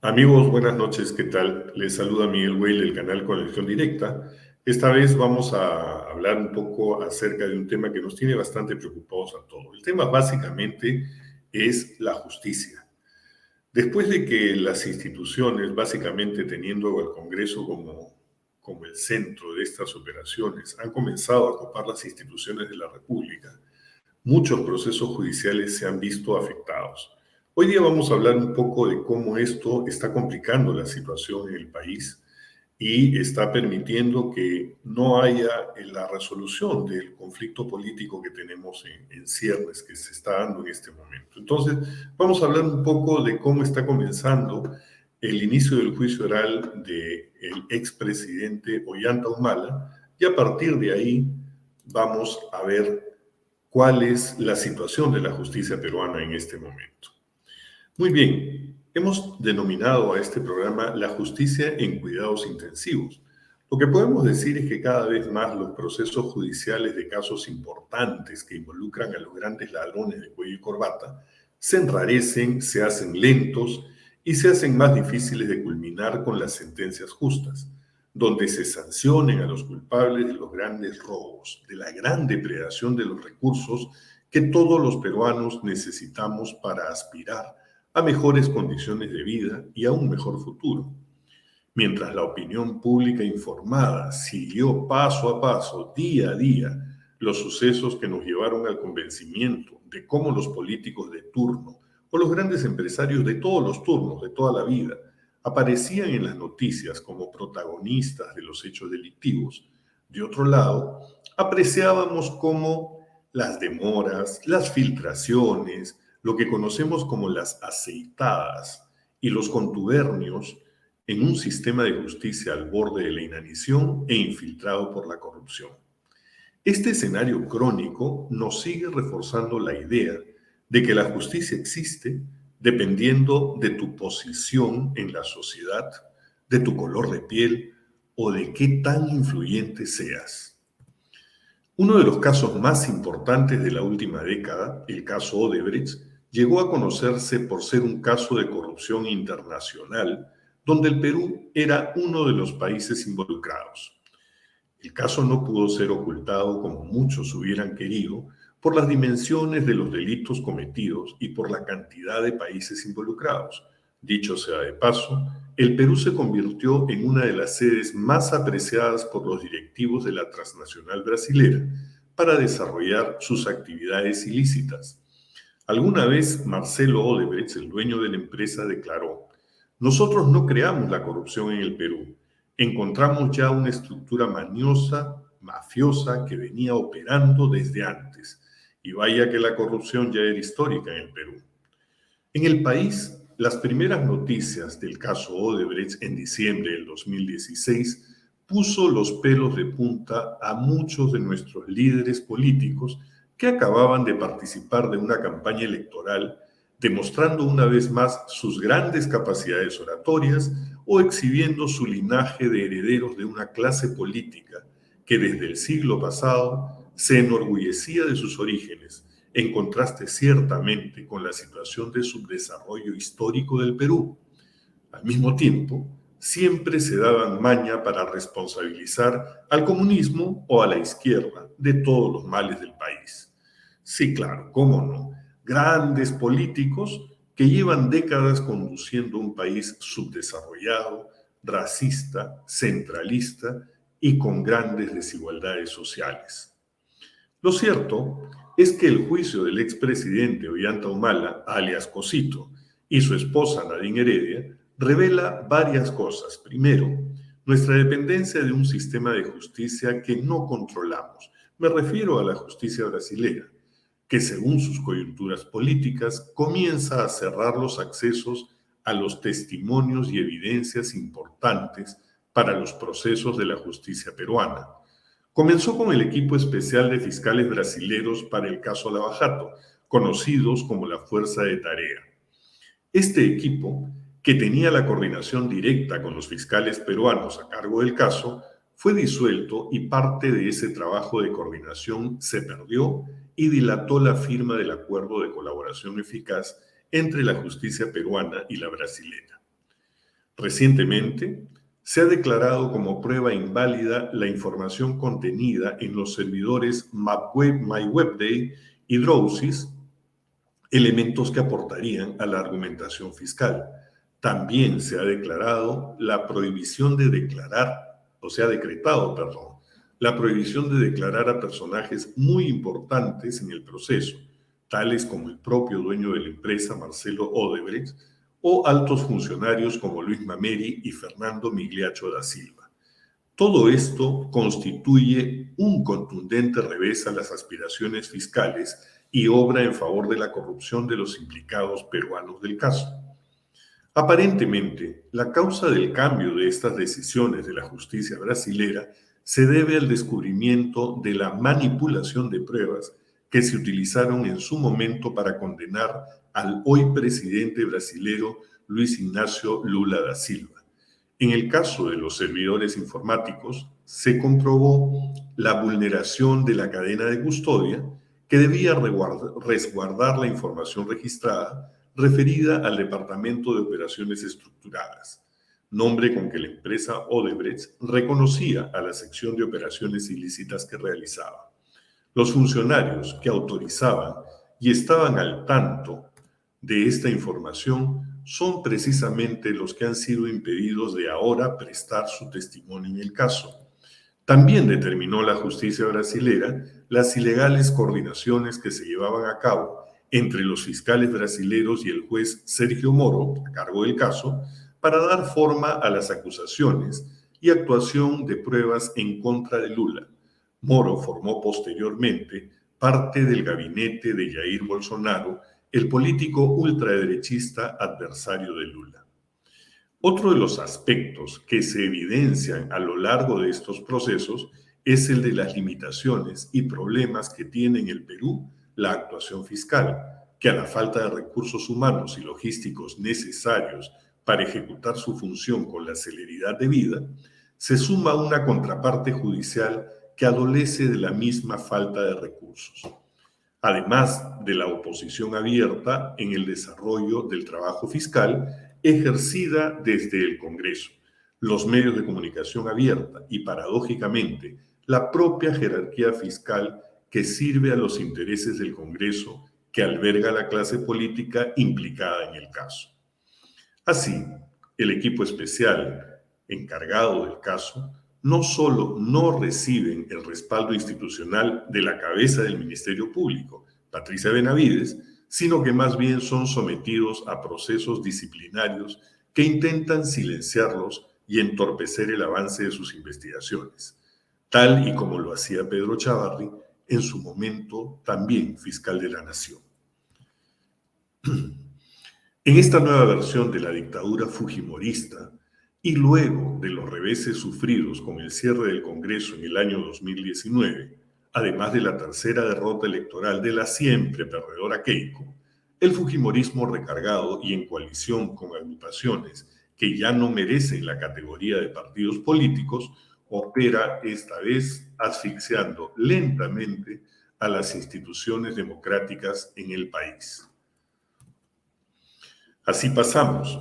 Amigos, buenas noches, ¿qué tal? Les saluda Miguel Weil del canal Conexión Directa. Esta vez vamos a hablar un poco acerca de un tema que nos tiene bastante preocupados a todos. El tema básicamente es la justicia. Después de que las instituciones, básicamente teniendo al Congreso como el centro de estas operaciones, han comenzado a copar las instituciones de la República, muchos procesos judiciales se han visto afectados. Hoy día vamos a hablar un poco de cómo esto está complicando la situación en el país y está permitiendo que no haya la resolución del conflicto político que tenemos en ciernes, que se está dando en este momento. Entonces, vamos a hablar un poco de cómo está comenzando el inicio del juicio oral del expresidente Ollanta Humala, y a partir de ahí vamos a ver cuál es la situación de la justicia peruana en este momento. Muy bien, hemos denominado a este programa La justicia en cuidados intensivos. Lo que podemos decir es que cada vez más los procesos judiciales de casos importantes que involucran a los grandes ladrones de cuello y corbata se enrarecen, se hacen lentos y se hacen más difíciles de culminar con las sentencias justas, donde se sancionen a los culpables de los grandes robos, de la gran depredación de los recursos que todos los peruanos necesitamos para aspirar a mejores condiciones de vida y a un mejor futuro. Mientras la opinión pública informada siguió paso a paso, día a día, los sucesos que nos llevaron al convencimiento de cómo los políticos de turno o los grandes empresarios de todos los turnos, de toda la vida, aparecían en las noticias como protagonistas de los hechos delictivos, de otro lado, apreciábamos cómo las demoras, las filtraciones, lo que conocemos como las aceitadas y los contubernios en un sistema de justicia al borde de la inanición e infiltrado por la corrupción. Este escenario crónico nos sigue reforzando la idea de que la justicia existe dependiendo de tu posición en la sociedad, de tu color de piel o de qué tan influyente seas. Uno de los casos más importantes de la última década, el caso Odebrecht, llegó a conocerse por ser un caso de corrupción internacional, donde el Perú era uno de los países involucrados. El caso no pudo ser ocultado como muchos hubieran querido por las dimensiones de los delitos cometidos y por la cantidad de países involucrados. Dicho sea de paso, el Perú se convirtió en una de las sedes más apreciadas por los directivos de la transnacional brasilera para desarrollar sus actividades ilícitas. Alguna vez Marcelo Odebrecht, el dueño de la empresa, declaró: "Nosotros no creamos la corrupción en el Perú. Encontramos ya una estructura mañosa, mafiosa, que venía operando desde antes. Y vaya que la corrupción ya era histórica en el Perú". En el país, las primeras noticias del caso Odebrecht en diciembre del 2016 puso los pelos de punta a muchos de nuestros líderes políticos que acababan de participar de una campaña electoral, demostrando una vez más sus grandes capacidades oratorias o exhibiendo su linaje de herederos de una clase política que desde el siglo pasado se enorgullecía de sus orígenes, en contraste ciertamente con la situación de subdesarrollo histórico del Perú. Al mismo tiempo, siempre se daban maña para responsabilizar al comunismo o a la izquierda de todos los males del país. Sí, claro, cómo no. Grandes políticos que llevan décadas conduciendo un país subdesarrollado, racista, centralista y con grandes desigualdades sociales. Lo cierto es que el juicio del expresidente Ollanta Humala, alias Cosito, y su esposa Nadine Heredia revela varias cosas. Primero, nuestra dependencia de un sistema de justicia que no controlamos. Me refiero a la justicia brasilera, que según sus coyunturas políticas comienza a cerrar los accesos a los testimonios y evidencias importantes para los procesos de la justicia peruana. Comenzó con el equipo especial de fiscales brasileros para el caso Lava Jato, conocidos como la Fuerza de Tarea. Este equipo, que tenía la coordinación directa con los fiscales peruanos a cargo del caso, fue disuelto y parte de ese trabajo de coordinación se perdió y dilató la firma del acuerdo de colaboración eficaz entre la justicia peruana y la brasilera. Recientemente, se ha declarado como prueba inválida la información contenida en los servidores MapWeb, MyWebDay y Drosys, elementos que aportarían a la argumentación fiscal. También se ha declarado la prohibición de declarar, o se ha decretado, perdón, la prohibición de declarar a personajes muy importantes en el proceso, tales como el propio dueño de la empresa, Marcelo Odebrecht, o altos funcionarios como Luis Mameri y Fernando Migliaccio da Silva. Todo esto constituye un contundente revés a las aspiraciones fiscales y obra en favor de la corrupción de los implicados peruanos del caso. Aparentemente, la causa del cambio de estas decisiones de la justicia brasilera se debe al descubrimiento de la manipulación de pruebas que se utilizaron en su momento para condenar al hoy presidente brasilero Luis Ignacio Lula da Silva. En el caso de los servidores informáticos, se comprobó la vulneración de la cadena de custodia que debía resguardar la información registrada referida al Departamento de Operaciones Estructuradas, nombre con que la empresa Odebrecht reconocía a la sección de operaciones ilícitas que realizaba. Los funcionarios que autorizaban y estaban al tanto de esta información son precisamente los que han sido impedidos de ahora prestar su testimonio en el caso. También determinó la justicia brasilera las ilegales coordinaciones que se llevaban a cabo entre los fiscales brasileros y el juez Sergio Moro, a cargo del caso, para dar forma a las acusaciones y actuación de pruebas en contra de Lula. Moro formó posteriormente parte del gabinete de Jair Bolsonaro, el político ultraderechista adversario de Lula. Otro de los aspectos que se evidencian a lo largo de estos procesos es el de las limitaciones y problemas que tiene en el Perú la actuación fiscal, que a la falta de recursos humanos y logísticos necesarios para ejecutar su función con la celeridad debida, se suma una contraparte judicial que adolece de la misma falta de recursos, además de la oposición abierta en el desarrollo del trabajo fiscal ejercida desde el Congreso, los medios de comunicación abierta y, paradójicamente, la propia jerarquía fiscal que sirve a los intereses del Congreso que alberga la clase política implicada en el caso. Así, el equipo especial encargado del caso no solo no reciben el respaldo institucional de la cabeza del Ministerio Público, Patricia Benavides, sino que más bien son sometidos a procesos disciplinarios que intentan silenciarlos y entorpecer el avance de sus investigaciones, tal y como lo hacía Pedro Chavarri, en su momento también fiscal de la Nación. En esta nueva versión de la dictadura fujimorista, y luego de los reveses sufridos con el cierre del Congreso en el año 2019, además de la tercera derrota electoral de la siempre perdedora Keiko, el fujimorismo recargado y en coalición con agrupaciones que ya no merecen la categoría de partidos políticos, opera esta vez asfixiando lentamente a las instituciones democráticas en el país. Así pasamos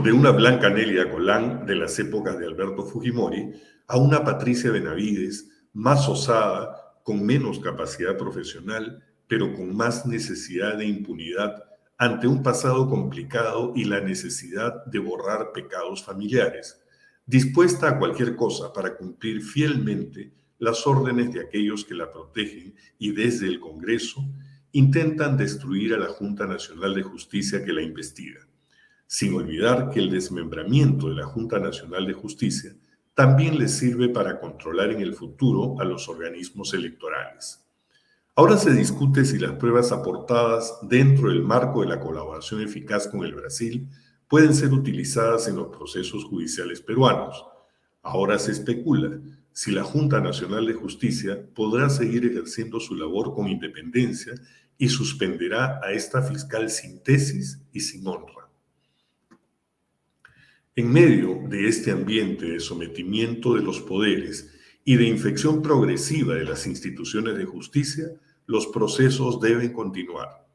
de una Blanca Nelia Colán de las épocas de Alberto Fujimori a una Patricia Benavides más osada, con menos capacidad profesional, pero con más necesidad de impunidad ante un pasado complicado y la necesidad de borrar pecados familiares, dispuesta a cualquier cosa para cumplir fielmente las órdenes de aquellos que la protegen y desde el Congreso intentan destruir a la Junta Nacional de Justicia que la investiga, sin olvidar que el desmembramiento de la Junta Nacional de Justicia también les sirve para controlar en el futuro a los organismos electorales. Ahora se discute si las pruebas aportadas dentro del marco de la colaboración eficaz con el Brasil pueden ser utilizadas en los procesos judiciales peruanos. Ahora se especula si la Junta Nacional de Justicia podrá seguir ejerciendo su labor con independencia y suspenderá a esta fiscal sin tesis y sin honra. En medio de este ambiente de sometimiento de los poderes y de infección progresiva de las instituciones de justicia, los procesos deben continuar.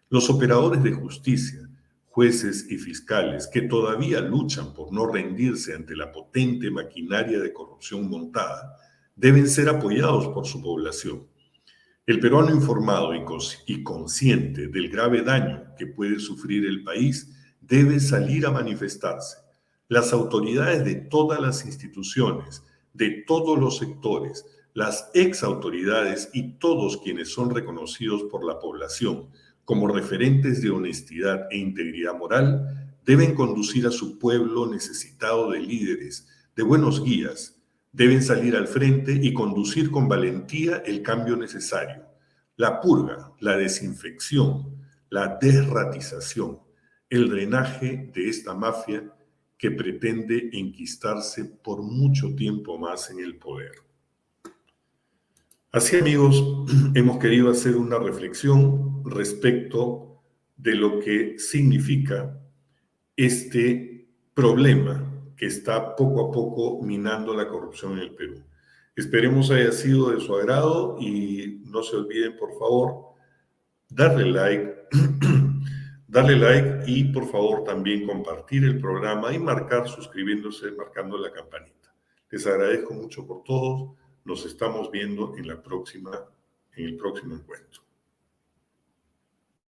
Los operadores de justicia, jueces y fiscales que todavía luchan por no rendirse ante la potente maquinaria de corrupción montada, deben ser apoyados por su población. El peruano informado y consciente del grave daño que puede sufrir el país debe salir a manifestarse. Las autoridades de todas las instituciones, de todos los sectores, las exautoridades y todos quienes son reconocidos por la población como referentes de honestidad e integridad moral, deben conducir a su pueblo necesitado de líderes, de buenos guías. Deben salir al frente y conducir con valentía el cambio necesario. La purga, la desinfección, la desratización, el drenaje de esta mafia que pretende enquistarse por mucho tiempo más en el poder. Así, amigos, hemos querido hacer una reflexión respecto de lo que significa este problema que está poco a poco minando la corrupción en el Perú. Esperemos haya sido de su agrado y no se olviden, por favor, darle like, darle like y, por favor, también compartir el programa y suscribiéndose, marcando la campanita. Les agradezco mucho por todos. Nos estamos viendo en el próximo encuentro.